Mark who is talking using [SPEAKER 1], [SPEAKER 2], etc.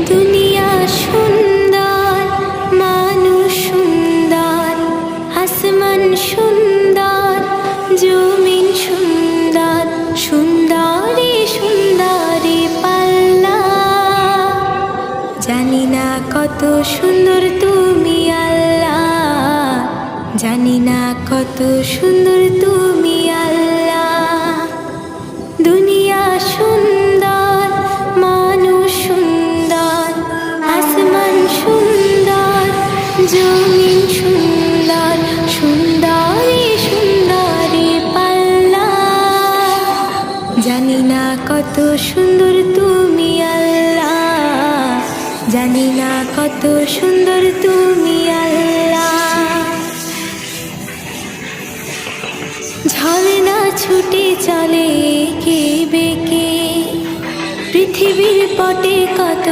[SPEAKER 1] দুনিয়া সুন্দর, মানুষ সুন্দর, আসমান সুন্দর, জমিন সুন্দর, সুন্দরী সুন্দরী পাল্লা। জানি না কত সুন্দর তুমি আল্লাহ, জানি না কত সুন্দর তুমি আল্লাহ। দুনিয়া সুন্দর, মানুষ সুন্দর, আসমান সুন্দর, জমিন সুন্দর, সুন্দরী সুন্দরী পাল্লা। জানি না কত সুন্দর তুমি আল্লাহ, জানি না কত সুন্দর তুমি আল্লাহ। ঝর্ণা ছুটে চলে এঁকে বেঁকে, পৃথিবীর পটে কত